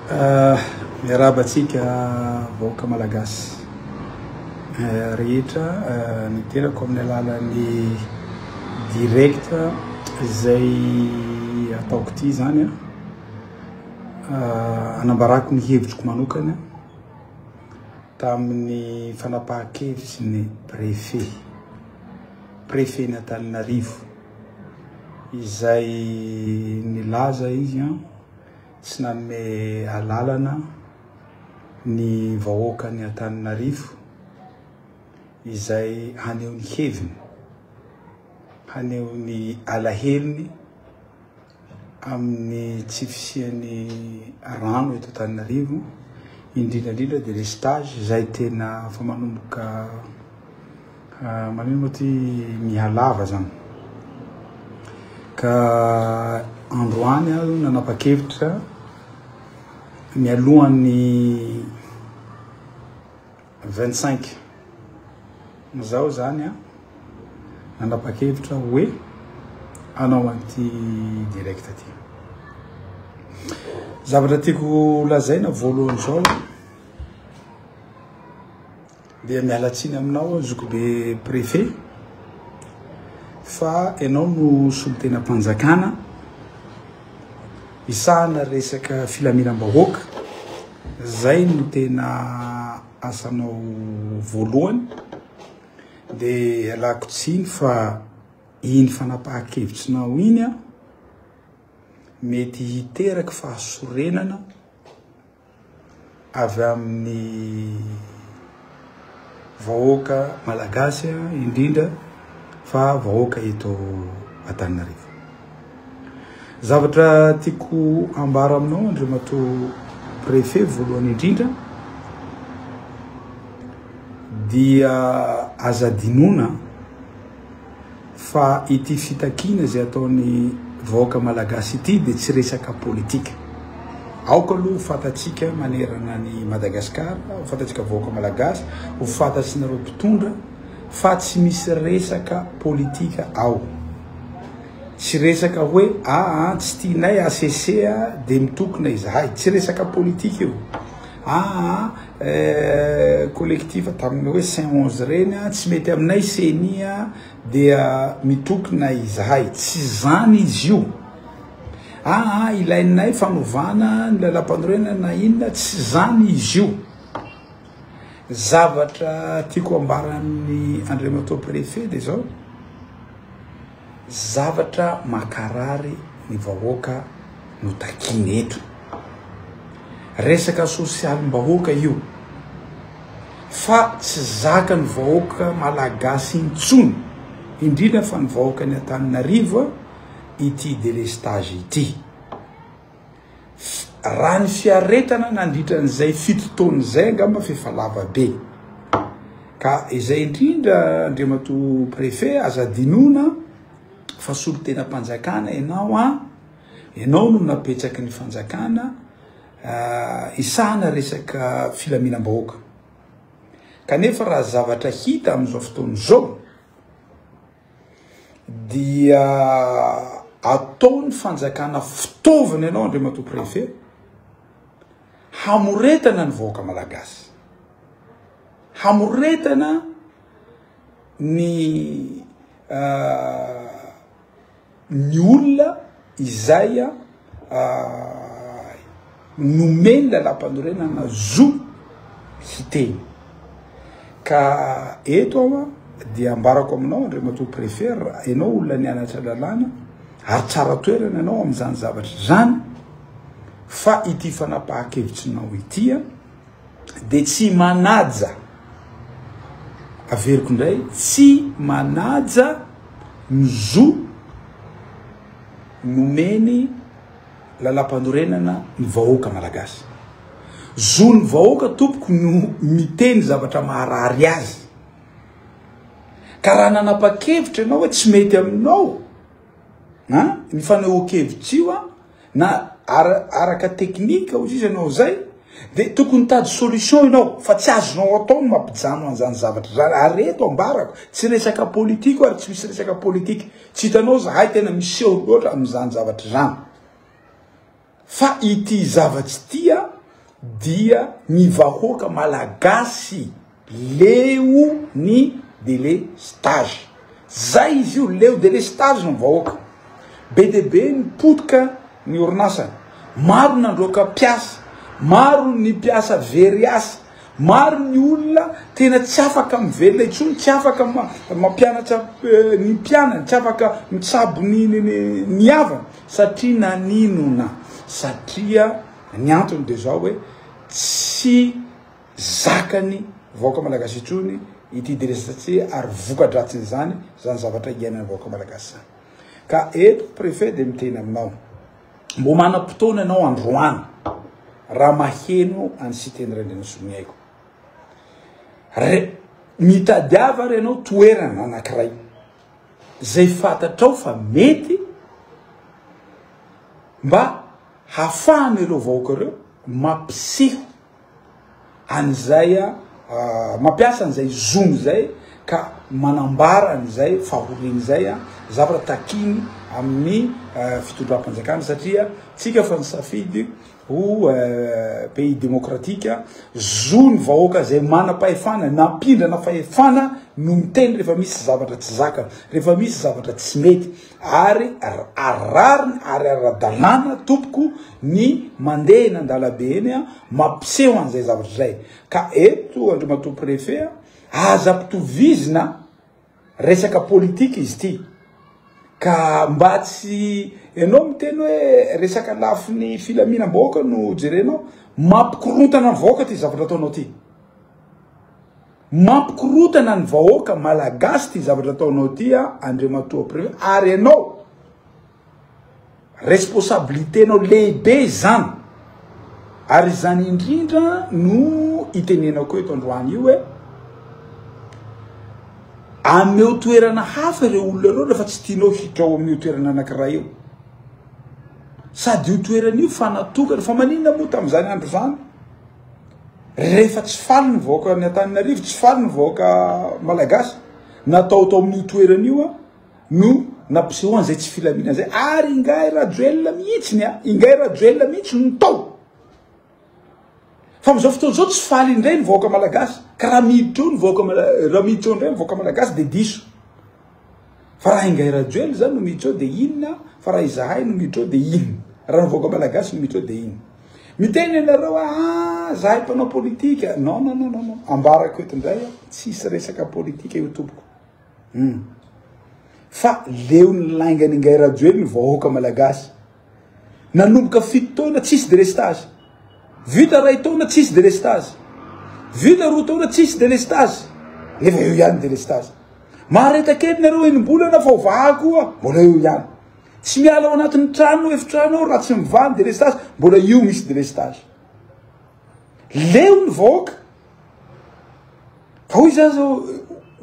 Miarabatsika vahoaka malagasy rehetra niterako amin'ny alalan'ny direct izay ataoko ty zany anambarako ny hevitriko manokana tamin'ny fanapahan-kevitsy ny préfet ny Antananarivo izay nilaza izy tsy nanome alalana ny vahoaka ny Antananarivo izay haneho ny heviny, haneho ny alaheliny amin'ny tsy fisian'ny rano eto Antananarivo, indrindrandrindra dia le stage izay tena fa manomboka manino ty mihalava zany. Ka androany aho nanapa-kevitra mialohan'ny 25 zao zany nanapa-kevitra hoe anao anty direct ty. Zavatra tiako lazaina voalohany zao dia mialatsiny aminao zokobe préfet fa enao no solon-tena mpanjakana isahana resaka filaminam-bahoaka, zay no tena asanao voalohany. Dia alako tsiny fa iny fanapahan-kevitrinao iny mety hiteraky fahasorenana avy amin'ny vahoaka malagasy indrindra fa vahoaka eto Antananarivo. Zavatra tiako ambara aminao andriamato préfet voalohany indrindra dia azadinona fa ity fitakina zay ataony vahoaka malagasy ity dia tsy resaka politika. Aoka aloha fatatsika manerana ny Madagasikara, fatatsika vahoaka malagasy, ho fatatsy nareo mpitondra fa tsy misy resaka politika ao. Tsy resaka hoe tsy tianay asesea dia mitokona izahay, tsy resaka politika io. Collectif tamin'ny hoe 511 reny tsy mety aminay senia dia mitokona izahay, tsy zany izy io. Ilainay fanovana ny lalam-pandroena na inona, tsy zany izy io. Zavatra tiako ambaran'ny andriamato préfet dia zao zavatra makarary ny vahoaka no takiny eto. Resaka sosialim-bahoaka io fa tsy zaka ny vahoaka malagasy intsony, indrindra fa ny vahoaka ny Antananarivo ity délestage ity. Raha ny fiaretana nandritra n'izay 7 taona zay angamba fefa lava be. Ka izay indrindra andriamato préfet azadinona fa solon-tena mpanjakana enao no napetraky ny fanjakana isahana resaka filaminam-bahoaka. Kanefa raha zavatra hita amin'izao fotoana zao dia ataony fanjakana fitaovana ianao andriamato préfet hamoretana ny vahoaka malagasy, hamoretana ny olona izay nomeny lalam-pandroenana zo hiteny. Ka eto dia ambarako aminao andriamato préfet, enao olona nianatra lalàna ary tsara toerana ianao amin'izany zavatra zany, fa ity fanapahan-kevitrinao ity dia tsy manaja, averiko indray, tsy manaja ny zo nomeny lalam-pandroenana ny vahoaka malagasy. Zo ny vahoaka tompoko no miteny zavatra maharary azy. Ka raha nanapa-kevitra ianao hoe tsy mety aminao ny fanehoan-kevitra io na araka teknika ozy izy ianao zay, dia tokony tady solution ianao, fa tsy azonao atao no mampijano an'izany zavatra zany. Areto ambarako, tsy resaka politika ary tsy misy resaka politika. Tsy hitanao zahay tena miseho loatra amin'izany zavatra zany. Fa ity zavatsy tia dia ny vahoaka malagasy leo ny délestage. Zay izy io leo délestage ny vahoaka. Be de be ny potika ny orinasa. Maro nandroaka piasa, maro ny piasa very asa, maro ny olona tena tsy afaka mivelona intsony, tsy afaka mampianatra ny mpianany, tsy afaka mitsabo ny havana satria naninona, satria ny antony de zao hoe tsy zakany vahoaka malagasy intsony ity délestage ary vokadratsiny zany zavatra iainany vahoaka malagasy zany. Ka eto préfet de miteny aminao, mbo manam-potoana ianao androany raha maheno any Cité-ny Reniranosoa haiko. Mitadiava ianao toerana anankiray zay fatatrao fa mety mba hafahana ireo vahoaka ireo mampiseho an'izay mampiasa an'izay zoom zay ka manambara an'izay fahoriany zay zavatra takiny amin'ny fitondram-panjakana satria tsika fa nisafidy ho pays démocratique zo ny vahoaka zay manam-pahefana nampindrana fahefana no miteny rehefa misy zavatra tsy zakana, rehefa misy zavatra tsy mety ary arariny ary ara-dalàna tompoko ny mandeha eny an-dalabe eny mampiseho an'izay zavatra zay. Ka eto andriamatoa préfet aza ampitovizina resaka politika izy ty ka mba tsy ianao miteny hoe resaka lafiny filaminam-bahoaka no jerenao, mampikorotana ny vahoaka ty zavatra ataonao ty, mampikorotana ny vahoaka malagasy ty zavatra ataonao ty andriamatoa préfet, ary ianao responsabiliténao lehibe zany, ary zany indrindra no itenenako eto androany io hoe ameo toerana hafa ireo olona reo rehefa tsy tianao hidrao amin'io toerana anankiray io, sady io toerana io fanatokana fa maninona moa tamin'izany andro zany rehefa tsy faly ny vahoaka ny Antananarivo, tsy faly ny vahoaka malagasy natao tao amin'io toerana io no nampisehoany zay tsy filaminana zay, ary ingay rajoelina mihitsiny ingay rajoelina mihitsy no tao. Fa am'izao fotoana zao tsy faly indray ny vahoaka malagasy, ka raha miditra eo ny vahoaka raha miditra eo indray ny vahoaka malagasy de diso. Fa raha ingay rajoely zany no miditra eo de inona, fa raha izahay no miditra eo de inona, raha ny vahoaka malagasy no miditra eo de inona. Miteny ianareo zahay mpanao politika, non, ambarako eto indray tsisy resaka politika io tompoko. Fa leo ny laingany ingay rajoely ny vahoaka malagasy, nanomboka 7 taona tsisy délestage, vita 2 taona tsisy délestage, vita 2 taona tsisy délestage, nefa eo ihany délestage. Maharetakely nareo enim-bolana fa ovahako mbola eo ihany, tsy miala ao anatin'ny trano efitrano raha tsy mivany délestage, mbola io misy délestage. Leo ny vahoaka ka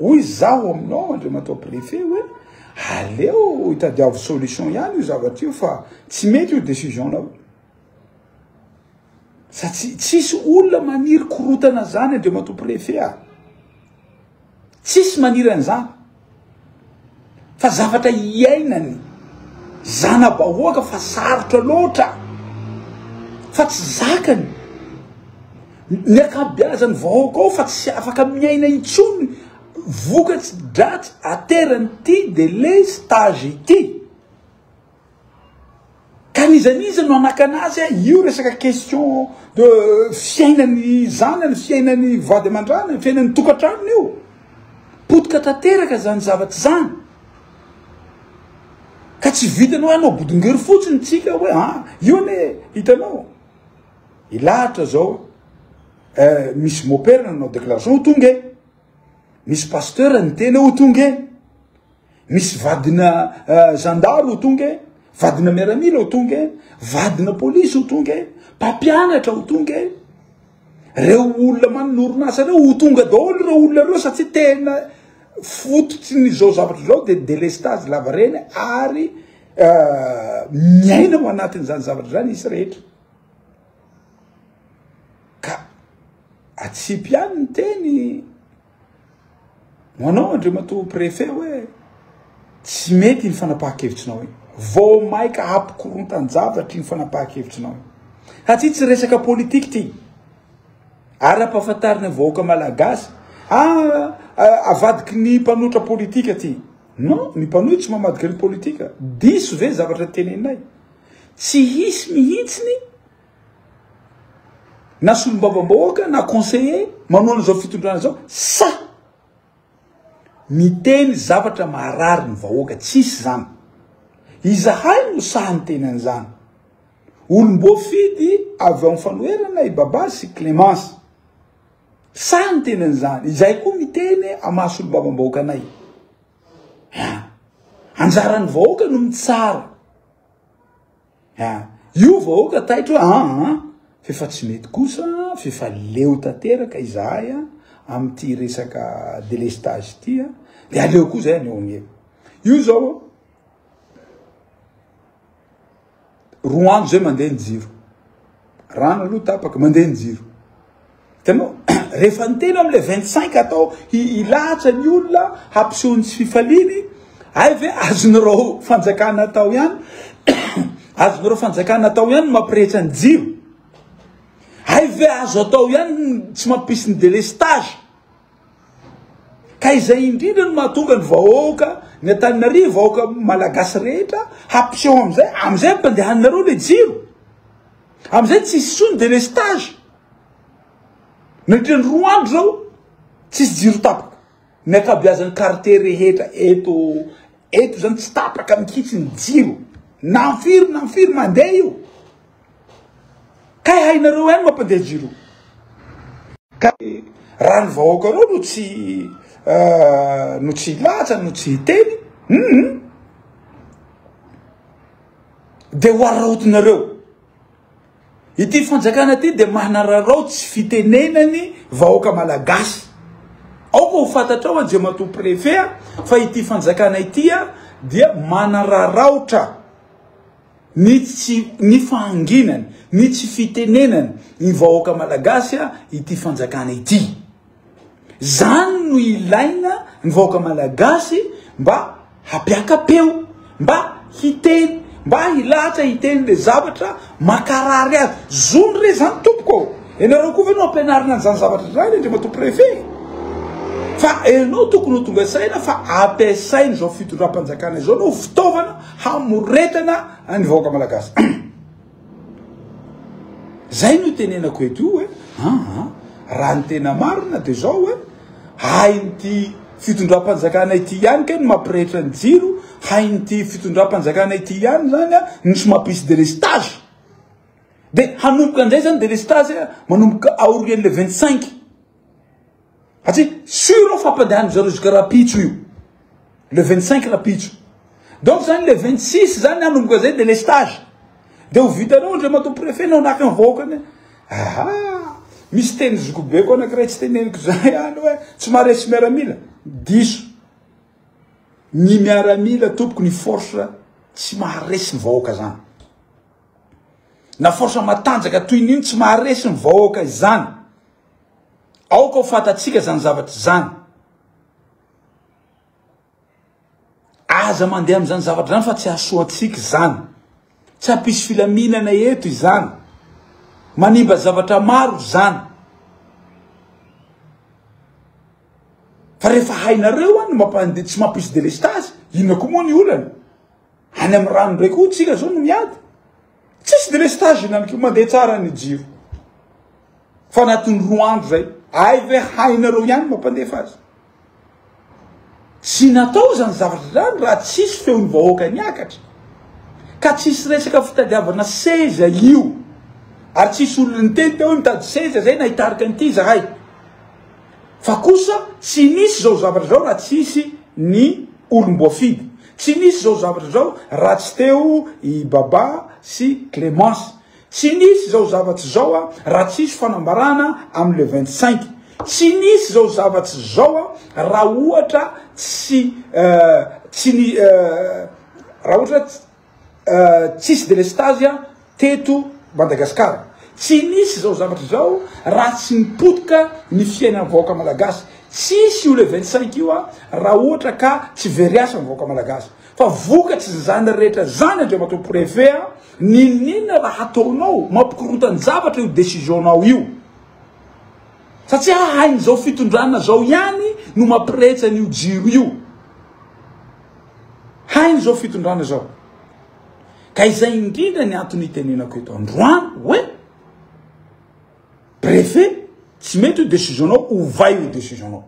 hoy zaho aminao andriamatoa préfet hoe aleo hitadiavo solution ihany io zavatra io fa tsy mety io décision-nao. Sa tsisy olona maniry korotana zany andriamatoa préfet tsisy maniry an'izany, fa zavatra iainany zana-bahoaka fa sarotra loatra, fa tsy zakany ny akabeazany vahoaka ao fa tsy afaka miaina intsony vokatsy dratsy aterany ty délestage ity. Ka nizaniza no anakanazy io resaka question de fiainany zanany, fiainany vady aman-drany, fiainany tokantranony io, potika tanteraka zany zavatra zany. Ka tsy vitanao anao bodingery fotsiny tsika hoe io ne hitanao ilahatra zao misy mopera nanao déclaration ho tonga, misy pasteur niteny ho tonga, misy vadina gendarme ho tonga, vadina miaramila ho tonga, vadina polisy ho tonga, mpampianatra ho tonga, reo olona manorinasa reo ho tonga daholo reo olona reo satria tena fototsy zao zavatra zao de délestage lava reny ary miaina ao anatin'izany zavatra zany isy rehetra. Ka atsipy ihany ny teny manao andriamatoa préfet hoe tsy mety ny fanapahan-kevitrinao iny, vao maika hampikorontany zavatra ny fanapahan-kevitrinao iny, satria tsy resaka politika ty. ara-pahafantarina vahoaka malagasy avadiky ny mpanotra politika ty. Non, ny mpanotra tsy mamadika ny politika. Diso ve zavatra tenenay? Tsy hisy mihitsiny na solom-bavambahoaka na conseiller manao an'izao fitondrana zao sa miteny zavatra maharary ny vahoaka. Tsisy zany. Izahay no sahany teny an'izany. Olom-boafidy avy amin'ny fanoherana i Baba sy Clémence. Sahany teny an'izany. Izahay koa miteny amaha solom-bavambahoaka anay. Anjaran'ny vahoaka no mitsara. Io vahoaka taitra fefa tsy mety kosa, fefa leo tanteraka izahay amin'ity resaka délestage ty. Le aleo koa zay aneo agnevo. Io zao roa andro zay mandeha ny jiro. Rano aloha tapaka mandeha ny jiro. Tanao rehefa niteny am'le 25 atao ilahatra ny olona hampiseho ny tsy fifaliny. Ay ve azonareo fanjakana atao ihany? Azonareo fanjakana atao ihany mampirehitra ny jiro? Ay ve azo atao ihany tsy mampisy ny délestage? Ka izay indrindra no mahatonga ny vahoaka ny Antananarivo, vahoaka malagasy rehetra hampiseho amizay mpandehanareo le jiro. Amizay tsisy so ny délestage. Nandritra ny roa andro zao tsisy jiro tapaka. Ny akabeazan'ny quartier rehetra eto zany tsy tapaka mikitsy ny jiro. Namfiry mandeha io. Ka hainareo ihany mampandeha jiro. Ka raha ny vahoaka reo no tsy latsa, no tsy hiteny. De hoaraotinareo. Ity fanjakana ty de manararao tsy fitenenany vahoaka malagasy. Ao ko ho fantatrao Andriamatoa préfet fa ity fanjakana ity dia manararaotra ny fahanginany, ny tsy fitenenany ny vahoaka malagasy ity fanjakana ity. Zany no ilaina ny vahoaka malagasy mba hapiakapeo, mba hiteny, mba hilatra hiteny le zavatra makarary azy. Zony re zany tompoko. Ianareo koa ve no ampianarina an'izany zavatra zany Andriamatoa préfet? Fa enao tokony ho tonga saina fa ampiasainy zao fitondram-panjakana zao no fitaovana hamoretana ny vahoaka malagasy. Zay no tenenako eto io raha ny tena marina de zao hain'ity fitondram-panjakana ity ihany ka no mampirehitra ny jiro, hain'ity fitondram-panjakana ity ihany zany no tsy mampisy délestage. De hanomboka an'izay zany délestage manomboka aorian'le 25. Satria sûr fampandehan'ny zareo jusqu'à rapitso io. Le 25 rapitso. Donc zany le 26 zany hanomboka zay délestage. De ho vitanao Andriamatoa préfet nao naka ny vahoakany. Misy teny zokobe koa anankiray tsy teneniko zay hoe tsy maharesy miaramila. Diso. Ny miaramila tompoko ny force tsy maharesy ny vahoaka zany. Na force matanjaka toy n'iny tsy maharesy ny vahoaka izany. Ao ka ho fatatsika zany zavatra zany. Aza mandeha am'izany zavatra zany fa tsy asoatsika zany. Tsy hampisy filaminana eto izany. Manimba zavatra maro zany. Fa rehefa hainareo no tsy mampisy délestage, inona koa moa ny olana? Any amin'ny rano ndraiky koa tsika zao no miady. Tsisy délestage inany koa mandeha tsara ny jiro. Fa anatin'ny roa andro zay. Ay ve hainareo ihany mampandefa azy. Tsy natao zany zavatra zany raha tsisy feon'ny vahoaka niakatra. Ka tsisy resaka fitadiavana seza io. Ary tsisy olona niteny teo mitady seza zay na hitarika an'ity zahay. Fa kosa tsy nisy zao zavatra zao raha tsisy ny olom-boafidy. Tsy nisy zao zavatra zao raha tsy teo i Baba sy Clémence. Tsy nisy zao zavatra zao raha tsisy fanambarana am'le 25. Tsy nisy zao zavatra zao raha ohatra tsisy délestage teto Madagasikara. Tsy nisy zao zavatra zao raha tsy nipotika ny fiainan'ny vahoaka malagasy. Tsisy io le 25 io raha ohatra ka tsy veriasa ny vahoaka malagasy. Fa vokatry zany rehetra zany Andriamatoa préfet ninona raha ataonao mampikorotany zavatra io décisionao io. satria hainy zao fitondrana zao ihany no mampirehetra an'io jiro io. Hainy zao fitondrana zao. Ka izay indrindra ny antony itenenako eto androany hoe préfet tsy mety ho décisionao ovay ho décisionao.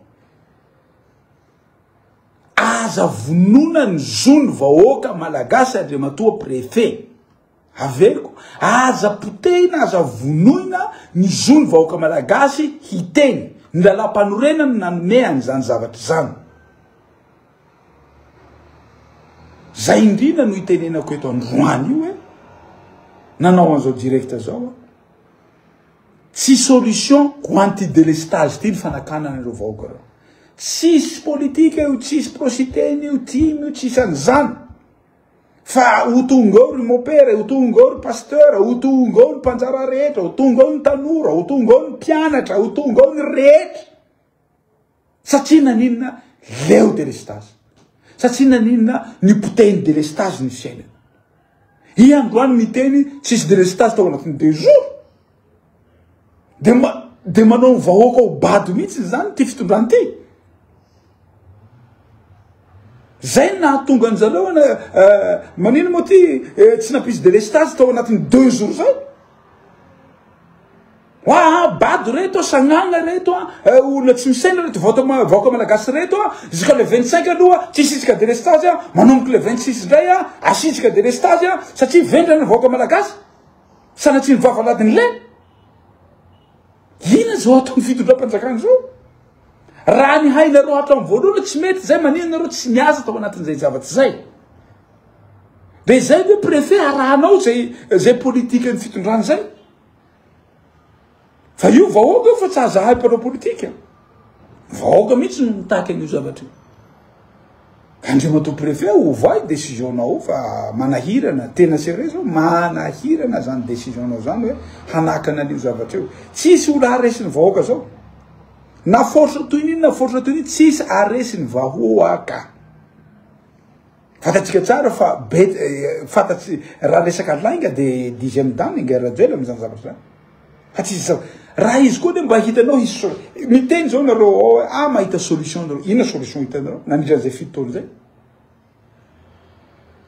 Aza vonona ny zony vahoaka malagasy Andriamatoa préfet. Aveko aza potehina aza vonoina ny zony vahoaka malagasy hiteny ny lalam-panorenana nanome an'izany zavatra zany. Zay indrindra no hitenenako eto androany io hoe nanao an'izao direct zao tsy solution ho anti-délestage ty ny fanakanana ireo vahoaka reo. Tsisy politika io, tsisy prositeny io, timy io, tsisy an'izany. Fa ho tonga ao ry mopera, ho tonga ao ry pasteur, ho tonga ao ny mpanjara rehetra, ho tonga ao ny tanora, ho tonga ao ny mpianatra, ho tonga ao ny rehetra. Satria naninona leo délestage. Satria naninona ny potehiny délestage ny fiainana. I androany miteny tsisy délestage tao anatin'ny 2 jours. De manao ny vahoaka ho bado mihitsy zany ty fitondrany ty. Zay nahatonga an'zareo manino moa ty tsy nampisy délestage tao anatin'ny 2 jours zay. Bado reto sagnana reto olona tsy misaina reto vahoaka malagasy reto jusqu'à le 25 aloha tsy isitsika délestage manomboky le 26 indray asitsika délestage satria vendrana vahoaka malagasy sanatsiny vavaladiny le. Ina zao atao fitondram-panjakana zao? Raha ny hainareo hatramin'ny voalohany tsy mety zay manino nareo tsy miasa tao anatin'izay zavatra zay. De zay hoe préfet arahanao zay politika ny fitondrana zay. Fa io vahoaka fa tsy aza haim-panao politika. Vahoaka mihitsy no mitaky an'io zavatra io. Andriamatoa préfet ovay décisionao fa manahirana tena sérieux zao manahirana zany décisionao zany hoe hanakana an'io zavatra io. Tsisy olo aresiny vahoaka zao. Na force toy nini na force toy nini tsisy aresiny vahoaka. Fatatsika tsara fa fatatsy raha resaka lainga de 10e dan ny guerre duel am'izany zavatra zany. Fa tsisy raha izy koa de mba hitanao izy miteny zao nareo mahita solution nareo. Ina solution hitanareo nanindra zay fitony zay.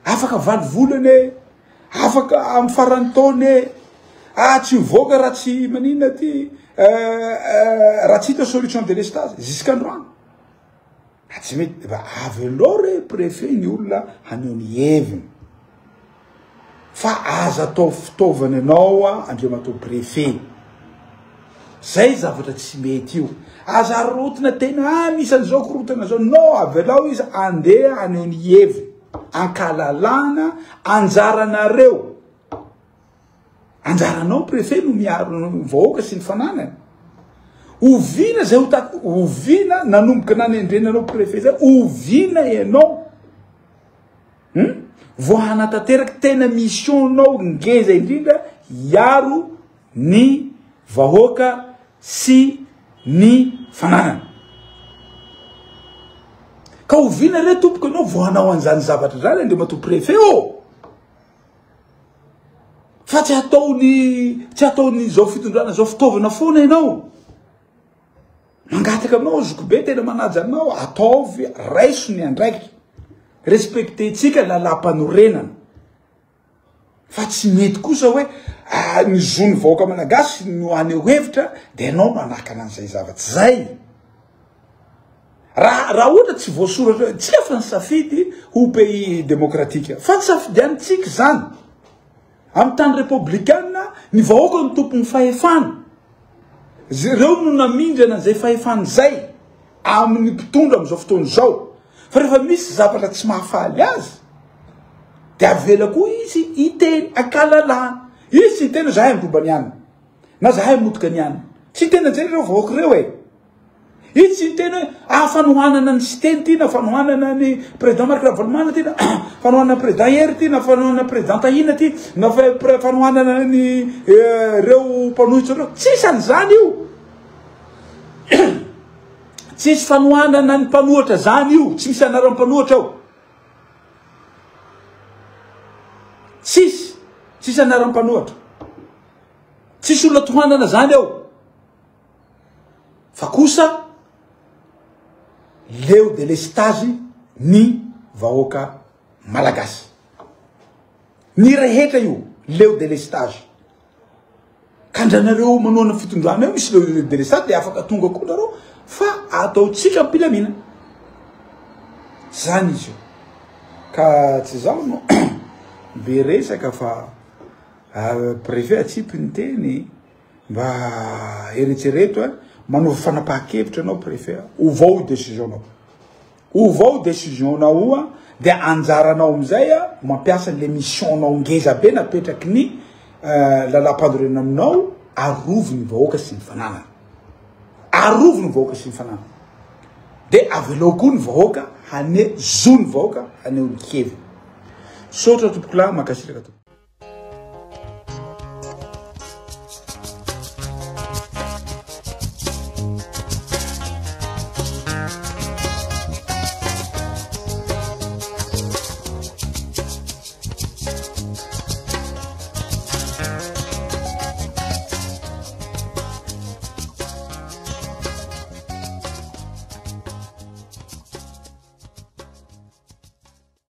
Afaka valy volany afaka amin'ny farany taony tsy mivoaka raha tsy manina ty raha tsy hita solution délestage jusqu'à androany. Tsy mety avy aloha re préfet ny olona haneo ny heviny. Fa aza atao fitaovana anao Andriamatoa préfet. Zay zavatra tsy mety io. Aza rotina tena misy an'izao korotana zao no avy alao izy andeha haneo ny heviny. Ankalalana anjaranareo. Anjaranao préfet no miaro vahoaka sy ny fananany. Ovina zay ovina nanomboka nanendrenanao préfet zay ovina ianao. Vo hanatanteraky tena missionao ngeza indrindra iaro ny vahoaka sy ny fananany. Ka ovina re tompoko anao vo hanao an'izany zavatra zany Andriamatoa préfet fa tsy ataony zao fitondrana zao fitaovana foana ianao. Mangataka aminao zokobe tena manaja anao ataovy raiso ny andraikitra. Respectetsika lalam-panorenana. Fa tsy mety kosa hoe ny zony vahoaka malagasy no aneo hevitra de anao manakana an'izay zavatra zay. Raha ohatra tsy voasoratra tsy afa ny safidy ho pays démocratique fa tsy safidianitsika zany. Amin'ny tany républicaine ny vahoaka ny tompony fahefana. Reo no namindrana zay fahefana zay amin'ny mpitondra am'izao fotoana zao. Fa rehefa misy zavatra tsy mahafaly azy de avela koa izy iteny ankalalana. Izy tsy tena zahay mirobany any na zahay motoka ny any. Tsy tena zay reo vahoaka reo izy tsy tena fanohanana ny système ty na fanohanana ny président Marc Ravalomanana ty na fanohanana président Hery ty na fanohanana président Tahina ty na fanohanana ny reo mpanohitra reo. Tsisy an'izany io. Tsisy fanohanana ny mpanohitra zany io. Tsy misy anareo mpanohitra ao. Tsisy anareo mpanohitra. Tsisy olona tohanana zany ao. fa kosa leo delestage ny vahoaka malagasy ny rehetra io leo delestage kandranareo manoana fitondrana io misy leo delestage de afaka tonga koa nareo fa ataotsika ampilamina zany izy io ka tsy zaho no be resaka fa préfet atsipy ny teny mba eretsereto manova fanapahan-kevitra anao préfet ovao décision-nao ovao décision-nao oa de anjaranao amizay mampiasa le mission-nao ngeza be napetraky ny lalam-pandorena aminao aroviny vahoaka sy ny fananana aroviny vahoaka sy ny fananana de avelao koa ny vahoaka hane zo ny vahoaka hane olo kevy sotra tompoko la makasiraka tompoko